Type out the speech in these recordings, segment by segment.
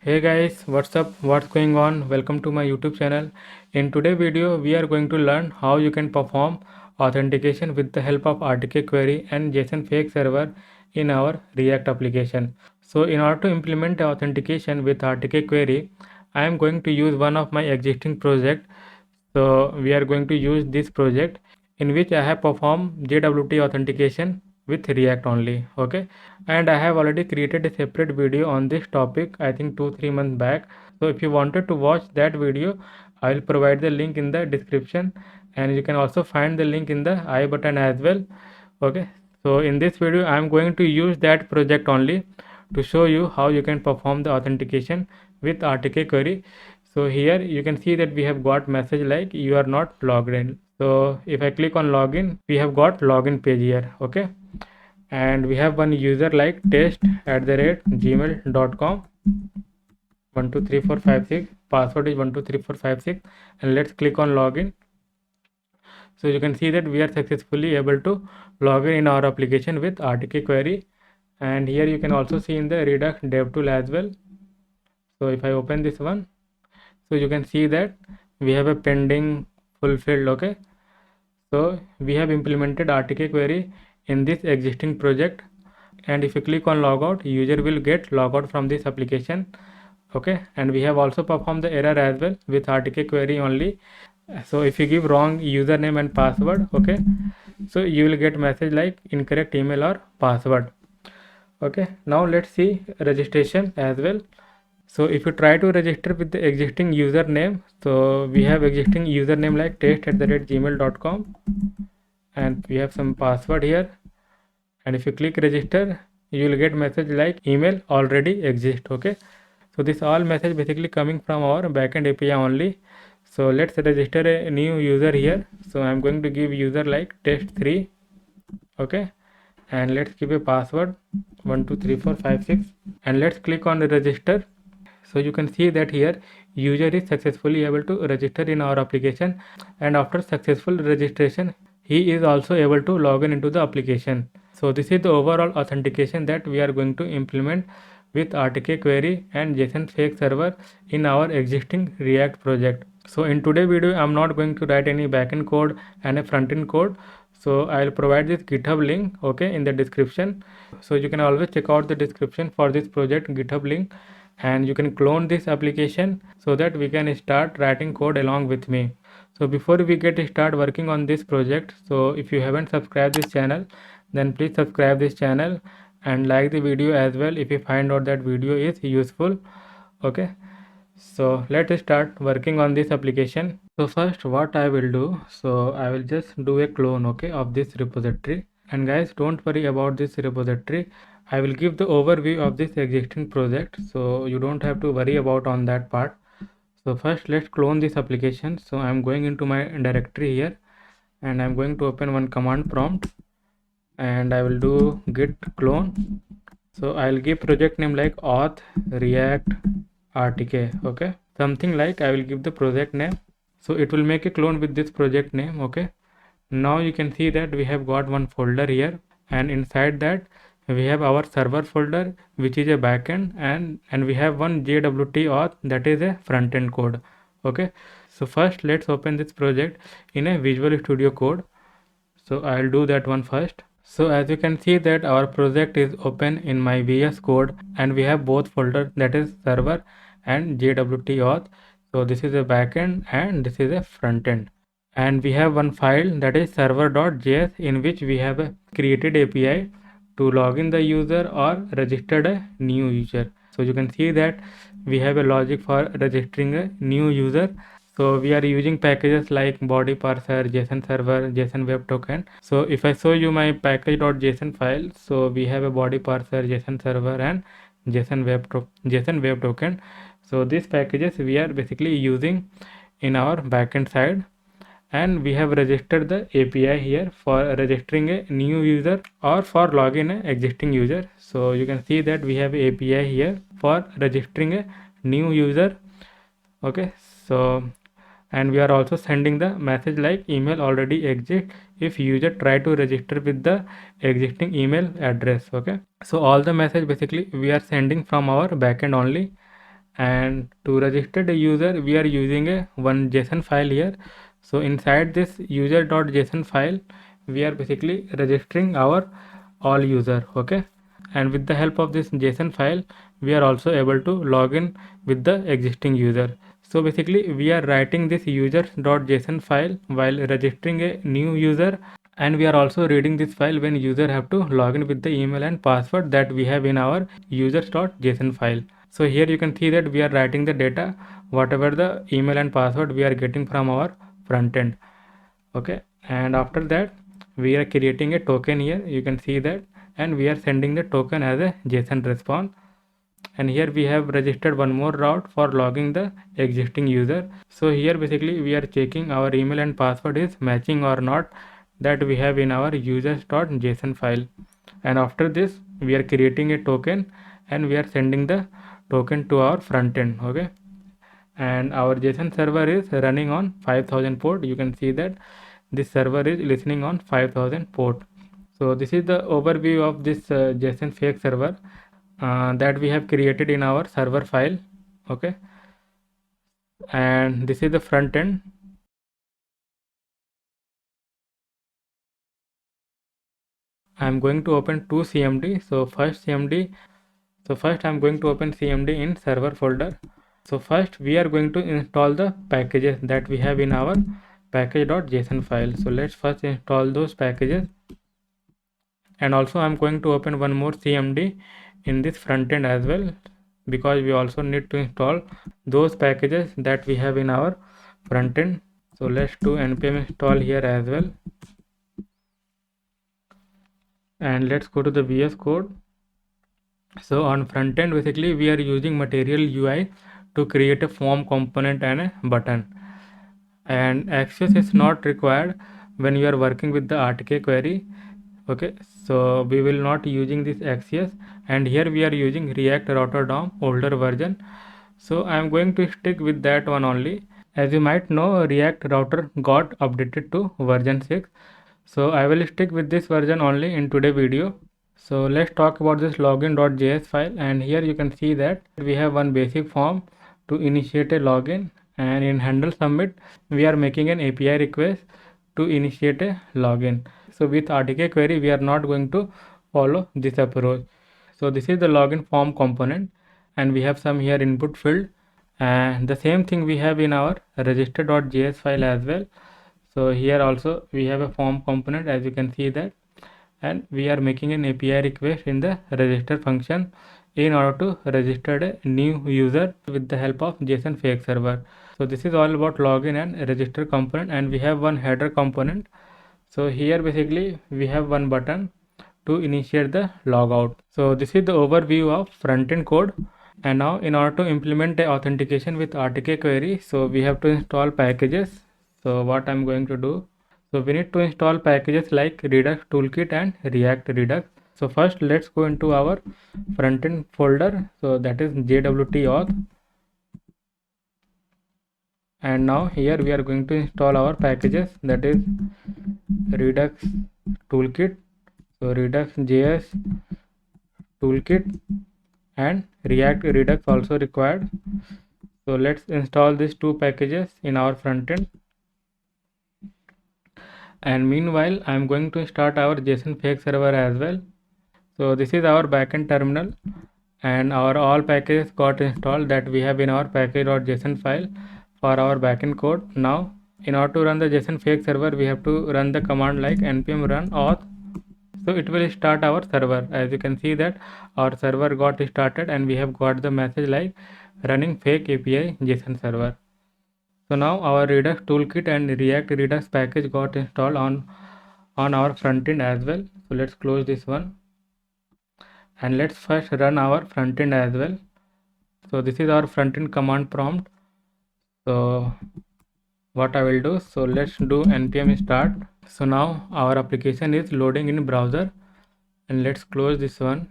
Hey guys, what's up? What's going on? Welcome to my YouTube channel. In today's video, we are going to learn how you can perform authentication with the help of RTK Query and JSON Fake Server in our React application. So in order to implement the authentication with RTK Query, I am going to use one of my existing project. So we are going to use this project in which I have performed JWT authentication with React only. Okay, and I have already created a separate video on this topic, I think 2-3 months back. So if you wanted to watch that video, I will provide the link in the description, and you can also find the link in the I button as well. Okay, so in this video I am going to use that project only to show you how you can perform the authentication with RTK query. So here you can see that we have got message like you are not logged in. So if I click on login, we have got login page here. Okay, and we have one user like test@gmail.com, 123456, password is 123456, and let's click on login. So you can see that we are successfully able to log in our application with RTK query, and here you can also see in the Redux dev tool as well. So if I open this one, so you can see that we have a pending fulfilled. Okay, so we have implemented RTK query in this existing project, and if you click on logout, user will get logout from this application. Okay, and we have also performed the error as well with RTK query only. So if you give wrong username and password, okay, so you will get message like incorrect email or password. Okay, now let's see registration as well. So if you try to register with the existing username, so we have existing username like test@gmail.com, and we have some password here, and if you click register, you will get message like email already exists. Okay, so this all message basically coming from our backend API only. So let's register a new user here. So I'm going to give user like test3. Okay, and let's give a password 123456, and let's click on the register. So you can see that here user is successfully able to register in our application, and after successful registration he is also able to log in into the application. So this is the overall authentication that we are going to implement with RTK query and JSON Fake Server in our existing React project. So in today's video I'm not going to write any backend code and a frontend code. So I'll provide this GitHub link, okay, in the description. So you can always check out the description for this project GitHub link, and you can clone this application so that we can start writing code along with me. So before we start working on this project, so if you haven't subscribed this channel, then please subscribe this channel and like the video as well if you find out that video is useful. Okay, so let's start working on this application. So first what I will do, so I will just do a clone, okay, of this repository. And guys, don't worry about this repository, I will give the overview of this existing project, so you don't have to worry about on that part. So first let's clone this application. So I'm going into my directory here, and I'm going to open one command prompt, and I will do git clone. So I'll give project name like auth react RTK. Okay, something like I will give the project name, so it will make a clone with this project name. Okay, now you can see that we have got one folder here, and inside that we have our server folder, which is a backend, and we have one JWT auth, that is a front-end code. Okay, so first let's open this project in a Visual Studio Code. So I'll do that one first. So as you can see that our project is open in my VS Code, and we have both folders, that is server and JWT auth. So this is a backend and this is a front end, and we have one file that is server.js, in which we have created API to log in the user or registered a new user. So you can see that we have a logic for registering a new user. So we are using packages like body parser, JSON server, JSON web token. So if I show you my package.json file, so we have a body parser, JSON server, and JSON web token. So these packages we are basically using in our backend side, and we have registered the API here for registering a new user or for login a existing user. So you can see that we have API here for registering a new user. Okay, so and we are also sending the message like email already exists if user try to register with the existing email address. Okay, so all the message basically we are sending from our backend only, And to register the user, we are using a one JSON file here. So inside this user.json file, we are basically registering our all user. Okay, and with the help of this JSON file, we are also able to log in with the existing user. So basically we are writing this user.json file while registering a new user, and we are also reading this file when user have to log in with the email and password that we have in our users.json file. So here you can see that we are writing the data whatever the email and password we are getting from our front end. Okay, and after that we are creating a token here, you can see that, and we are sending the token as a JSON response. And here we have registered one more route for logging the existing user. So here basically we are checking our email and password is matching or not that we have in our users.json file. And after this we are creating a token and we are sending the token to our front end. Okay, and our JSON server is running on 5000 port. You can see that this server is listening on 5000 port. So this is the overview of this JSON fake server that we have created in our server file. Okay, and this is the front end. I'm going to open two CMD. So first I'm going to open CMD in server folder. So first we are going to install the packages that we have in our package.json file. So let's first install those packages. And also I'm going to open one more CMD in this front end as well, because we also need to install those packages that we have in our front end. So let's do npm install here as well, and let's go to the VS Code. So on front end basically we are using material UI to create a form component and a button, and access is not required when you are working with the RTK query. Okay, so we will not using this access, and here we are using React Router DOM older version. So I am going to stick with that one only. As you might know, React Router got updated to version 6. So I will stick with this version only in today's video. So let's talk about this login.js file, and here you can see that we have one basic form to initiate a login, and in handle submit we are making an API request to initiate a login. So with RTK query we are not going to follow this approach. So this is the login form component, and we have some here input field, and the same thing we have in our register.js file as well. So here also we have a form component, as you can see that, and we are making an API request in the register function in order to register a new user with the help of JSON Fake Server. So this is all about login and register component, and we have one header component. So here basically we have one button to initiate the logout. So this is the overview of front-end code. And now in order to implement the authentication with RTK query, so we have to install packages. So what I'm going to do, so we need to install packages like Redux Toolkit and React Redux. So first let's go into our front-end folder. So that is JWT Auth. And now here we are going to install our packages, that is Redux Toolkit, so Redux JS Toolkit, and React Redux also required. So let's install these two packages in our front end. And meanwhile I'm going to start our JSON Fake Server as well. So this is our backend terminal, and our all packages got installed that we have in our package.json file for our backend code. Now in order to run the JSON Fake Server we have to run the command like npm run auth. So it will start our server. As you can see that our server got started, and we have got the message like running fake API JSON server. So now our Redux toolkit and React Redux package got installed on our front end as well. So let's close this one, and let's first run our front end as well. So this is our front end command prompt. So what I will do, so let's do npm start. So now our application is loading in browser, and let's close this one,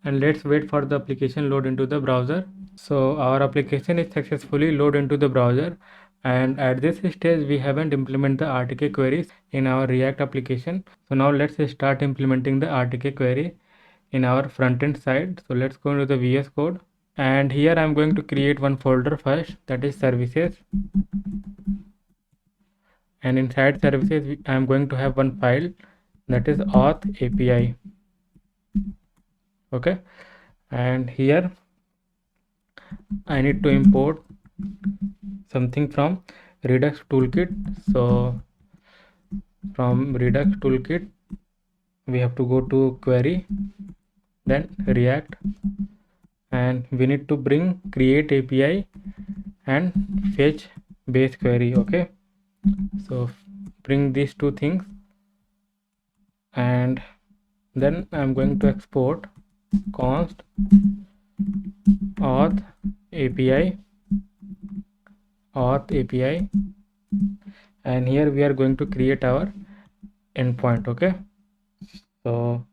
and let's wait for the application load into the browser. So our application is successfully loaded into the browser, and at this stage we haven't implemented the RTK queries in our React application. So now let's start implementing the RTK query in our front end side. So let's go into the VS Code, And here I'm going to create one folder first, that is services, and inside services I'm going to have one file, that is auth API. Okay, and here I need to import something from Redux toolkit. So from Redux toolkit we have to go to query, then React, and we need to bring create API and fetch base query. Okay, so bring these two things, and then I'm going to export const auth API, and here we are going to create our endpoint. Okay, so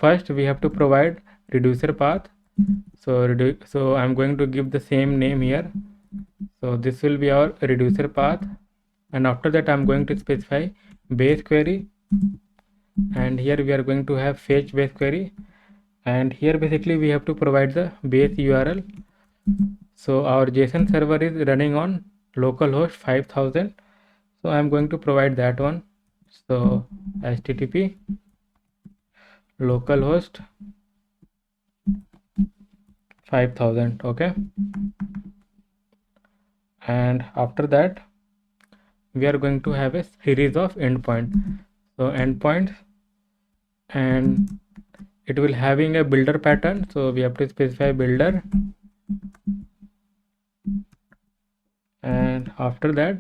first we have to provide reducer path. So I'm going to give the same name here. So this will be our reducer path, and after that I'm going to specify base query, and here we are going to have fetch base query, and here basically we have to provide the base URL. So our JSON server is running on localhost 5000, so I'm going to provide that one. So http localhost 5000. Okay, and after that we are going to have a series of endpoints. So endpoints, and it will having a builder pattern, so we have to specify builder, and after that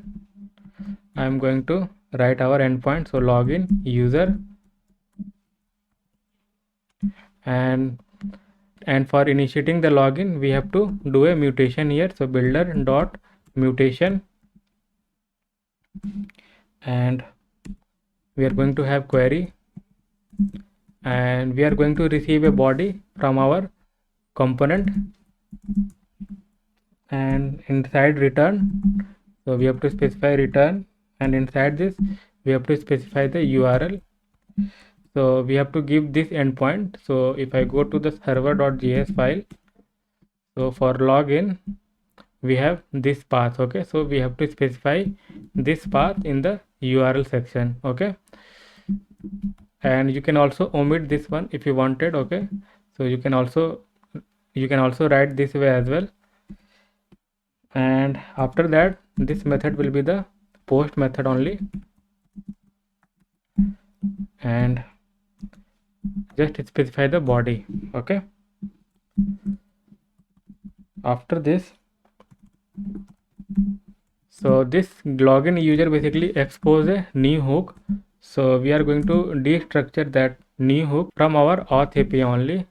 I'm going to write our endpoint. So login user, and for initiating the login we have to do a mutation here. So builder dot mutation, and we are going to have query, and we are going to receive a body from our component, and inside return, so we have to specify return, and inside this we have to specify the URL. So we have to give this endpoint. So if I go to the server.js file, so for login we have this path. Okay, so we have to specify this path in the URL section. Okay, and you can also omit this one if you wanted. Okay, so you can also write this way as well, and after that this method will be the post method only, and just specify the body. Okay, after this, so this login user basically expose a new hook. So we are going to destructure that new hook from our auth API only,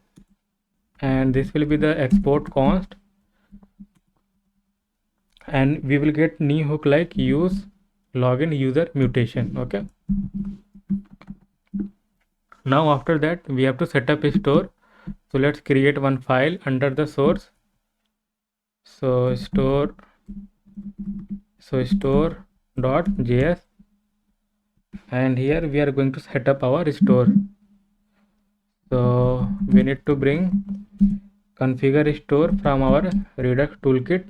and this will be the export const, and we will get new hook like use login user mutation. Okay, now after that we have to set up a store. So let's create one file under the source. So store.js, and here we are going to set up our store. So we need to bring configure store from our Redux toolkit.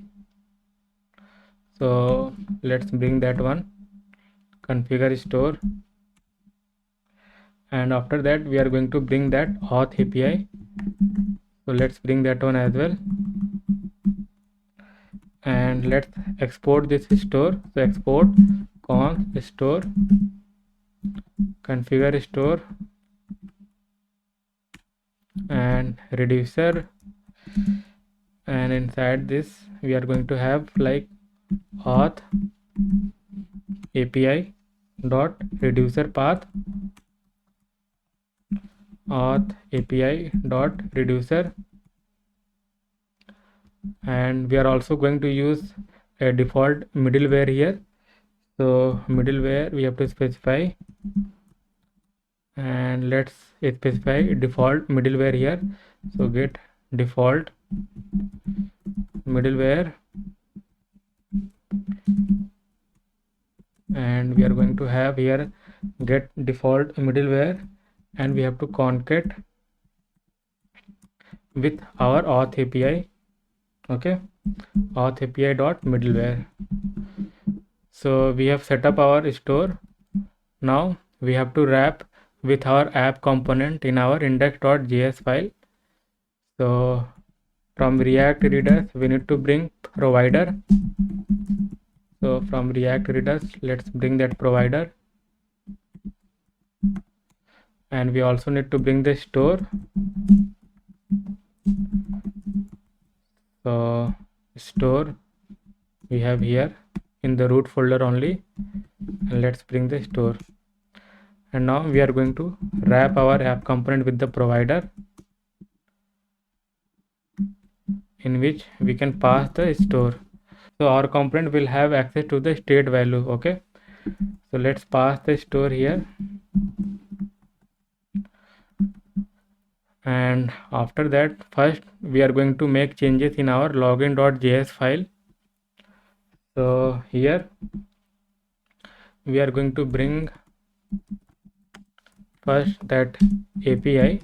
So let's bring that one, configure store, and after that we are going to bring that auth API. So let's bring that one as well, and let's export this store. So export const store configure store and reducer, and inside this we are going to have like auth API dot reducer path, auth API dot reducer, and we are also going to use a default middleware here. So middleware we have to specify, and let's specify default middleware here. So get default middleware, and we are going to have here get default middleware, and we have to concat with our auth API. Okay, auth API dot middleware. So we have set up our store. Now we have to wrap with our app component in our index.js file. So from React Redux we need to bring provider. So from React Redux, let's bring that provider, and we also need to bring the store. So store we have here in the root folder only, and let's bring the store. And now we are going to wrap our app component with the provider, in which we can pass the store. So our component will have access to the state value. Okay, so let's pass the store here, and after that first we are going to make changes in our login.js file. So here we are going to bring first that API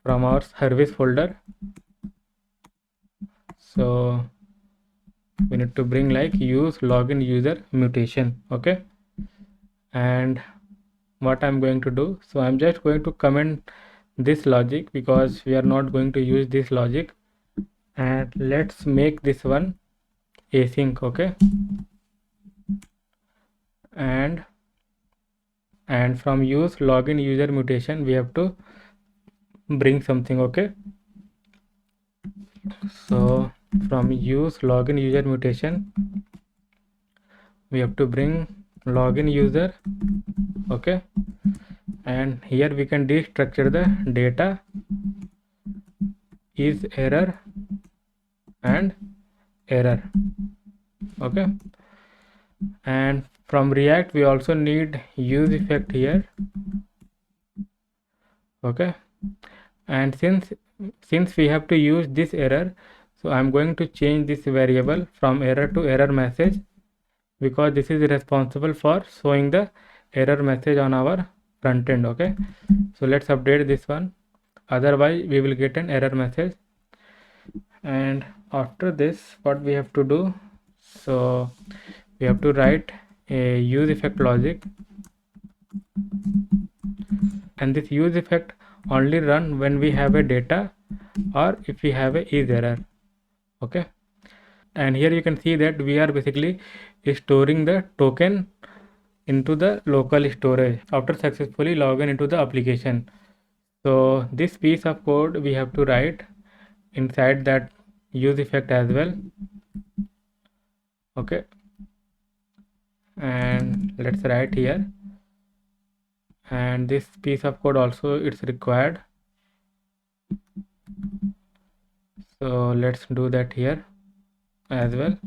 from our service folder. So we need to bring like use login user mutation. Okay, and what I'm going to do, so I'm just going to comment this logic because we are not going to use this logic, and let's make this one async. Okay, and from use login user mutation we have to bring something. Okay, so from use login user mutation we have to bring login user. Okay, and here we can destructure the data is error and error. Okay, and from React we also need use effect here. Okay, and since we have to use this error, so I'm going to change this variable from error to error message, because this is responsible for showing the error message on our front end. Okay, so let's update this one, otherwise we will get an error message. And after this what we have to do, so we have to write a use effect logic, and this use effect only run when we have a data or if we have a is error. Okay, and here you can see that we are basically storing the token into the local storage after successfully logging into the application. So this piece of code we have to write inside that use effect as well. Okay, and let's write here, and this piece of code also it's required, so let's do that here as well,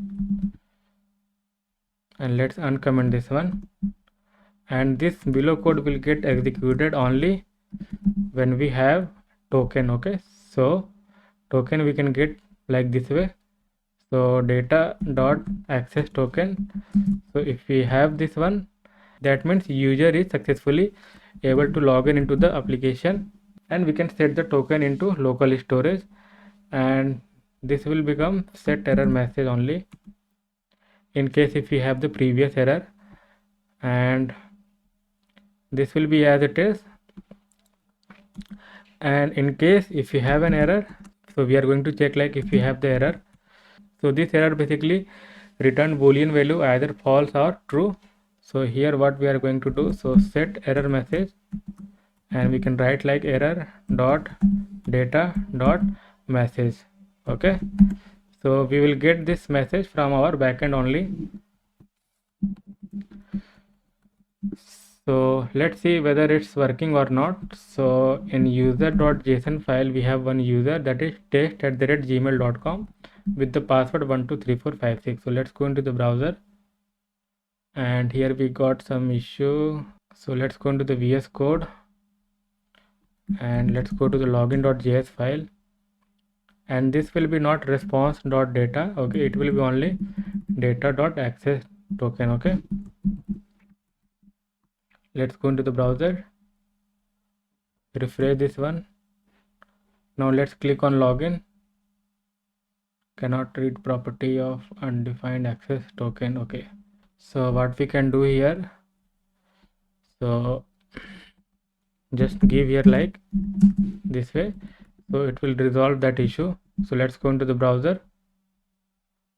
and let's uncomment this one. And this below code will get executed only when we have token. Okay, so token we can get like this way. So data dot access token, so if we have this one, that means user is successfully able to log in into the application, and we can set the token into local storage, and this will become set error message only in case if we have the previous error, and this will be as it is. And in case if we have an error, so we are going to check like if we have the error. So this error basically return boolean value either false or true. So here what we are going to do, so set error message, and we can write like error dot data dot message. Okay, so we will get this message from our backend only. So let's see whether it's working or not. So in user.json file we have one user, that is test@gmail.com with the password 123456. So let's go into the browser, and here we got some issue. So let's go into the VS Code, and let's go to the login.js file, and this will be not response.data. Okay, it will be only data.access token. Okay, let's go into the browser, refresh this one. Now let's click on login. cannot read property of undefined access token. Okay, so what we can do here, so just give here like this way, so it will resolve that issue. So let's go into the browser.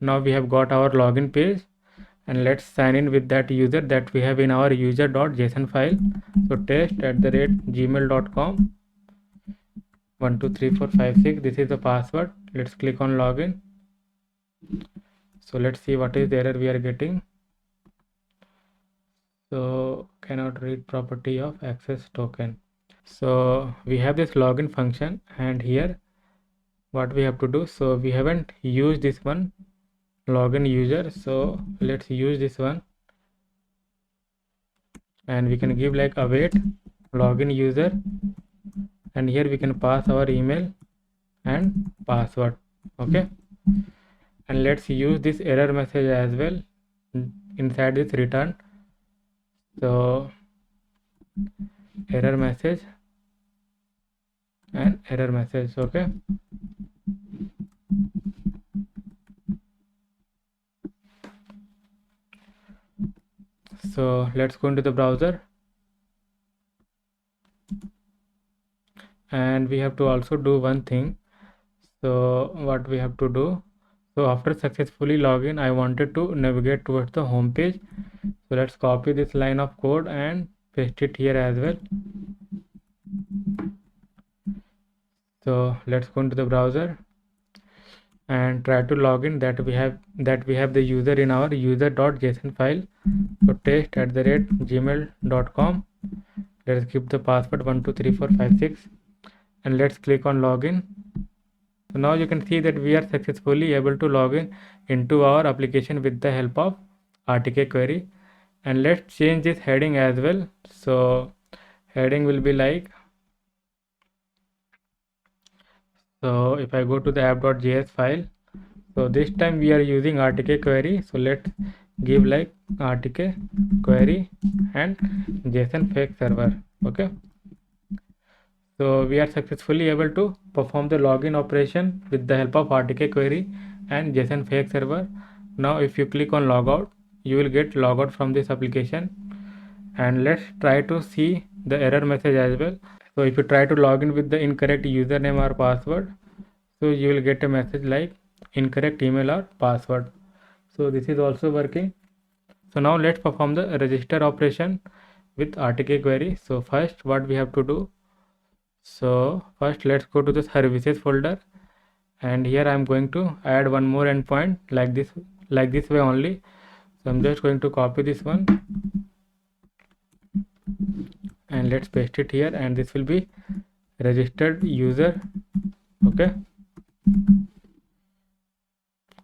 Now we have got our login page, and let's sign in with that user that we have in our user.json file. So test@gmail.com 123456, this is the password. Let's click on login. So let's see what is the error we are getting. So cannot read property of access token. So we have this login function, and here what we have to do, so we haven't used this one login user, so let's use this one, and we can give like await login user, and here we can pass our email and password. Okay, and let's use this error message as well inside this return. So error message and error message. Okay, so let's go into the browser, and we have to also do one thing. So what we have to do, so after successfully login, I wanted to navigate towards the home page. So let's copy this line of code and paste it here as well. So let's go into the browser and try to log in that we have the user in our user.json file. So test@gmail.com. Let's give the password 123456, and let's click on login. So now you can see that we are successfully able to log in into our application with the help of RTK query. And let's change this heading as well. So heading will be like, so if I go to the app.js file, so this time we are using RTK query. So let's give like RTK query and JSON Fake Server. Okay, so we are successfully able to perform the login operation with the help of RTK query and JSON Fake Server. Now if you click on logout, you will get logout from this application, and let's try to see the error message as well. So if you try to log in with the incorrect username or password, so you will get a message like incorrect email or password. So this is also working. So now let's perform the register operation with RTK query. So first what we have to do, so first let's go to the services folder, and here I'm going to add one more endpoint like this way only. So I'm just going to copy this one and let's paste it here, and this will be registered user. Okay,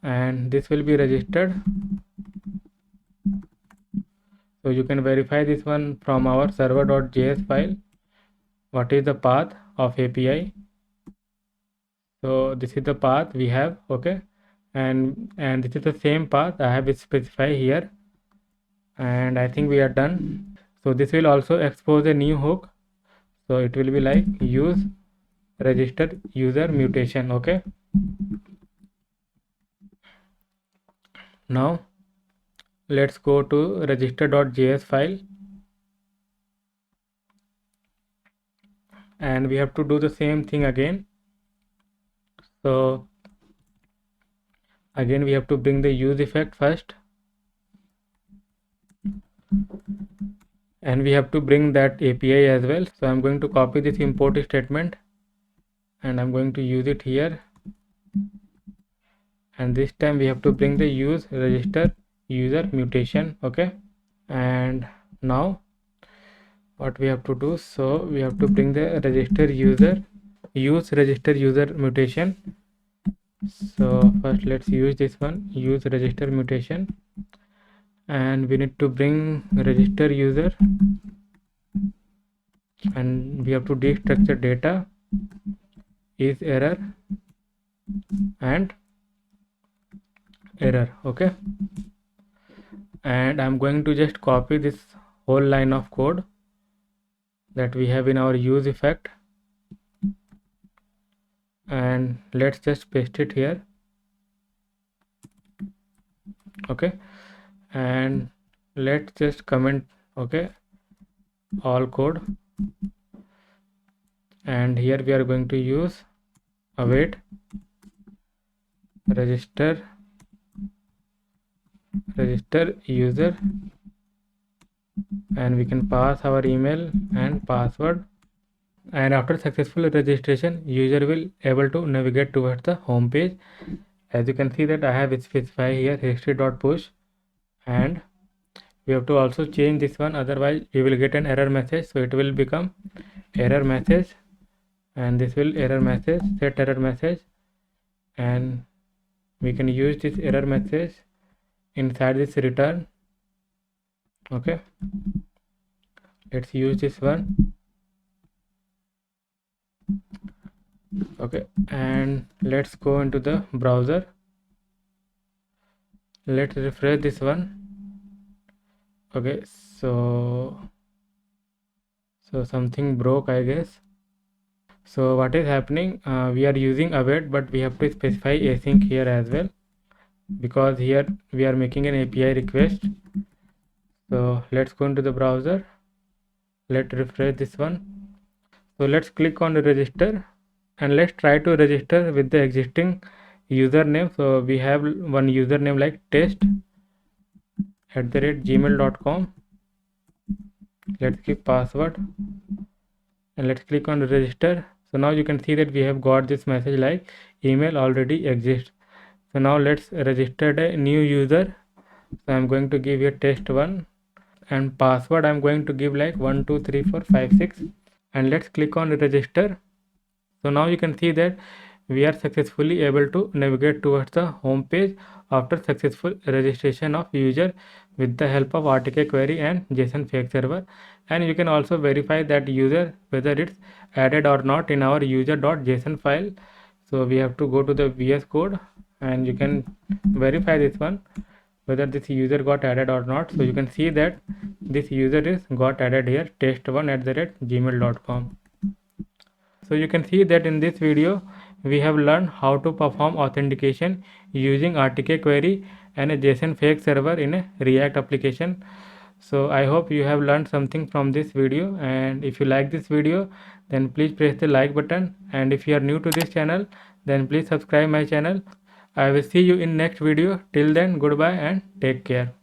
and this will be registered. So you can verify this one from our server.js file. What is the path of API? So this is the path we have. Okay, and this is the same path I have specified here, and I think we are done. So this will also expose a new hook. So it will be like use registered user mutation. Okay, now let's go to register.js file, and we have to do the same thing again. So again we have to bring the use effect first, and we have to bring that API as well. So I'm going to copy this import statement, and I'm going to use it here, and this time we have to bring the use register user mutation. Okay, and now what we have to do, so we have to bring the use register user mutation. So first let's use this one, use register mutation, and we need to bring register user, and we have to destructure data is error and error. Okay, and I'm going to just copy this whole line of code that we have in our use effect, and let's just paste it here. okay, and let's just comment, okay, all code, and here we are going to use await register user, and we can pass our email and password, and after successful registration user will able to navigate towards the home page. As you can see that I have specified here history.push, and we have to also change this one, otherwise we will get an error message. So it will become error message, and this will error message, set error message, and we can use this error message inside this return. Okay, let's use this one. Okay, and let's go into the browser. Let's refresh this one. Okay, so something broke, I guess. So what is happening, we are using await, but we have to specify async here as well, because here we are making an API request. So let's go into the browser. Let's refresh this one. So let's click on the register, and let's try to register with the existing username. So we have one username like test@gmail.com. Let's give password, and let's click on register. So now you can see that we have got this message like email already exists. So now let's register a new user. So I'm going to give a test1, and password I'm going to give like 123456, and let's click on register. So now you can see that we are successfully able to navigate towards the home page after successful registration of user with the help of RTK Query and JSON Fake Server. And you can also verify that user whether it's added or not in our user.json file. So we have to go to the VS Code, and you can verify this one whether this user got added or not. So you can see that this user is got added here, test1@gmail.com. So you can see that in this video we have learned how to perform authentication using RTK query and a JSON fake server in a React application. So I hope you have learned something from this video, and if you like this video then please press the like button, and if you are new to this channel then please subscribe my channel. I will see you in next video. Till then, goodbye and take care.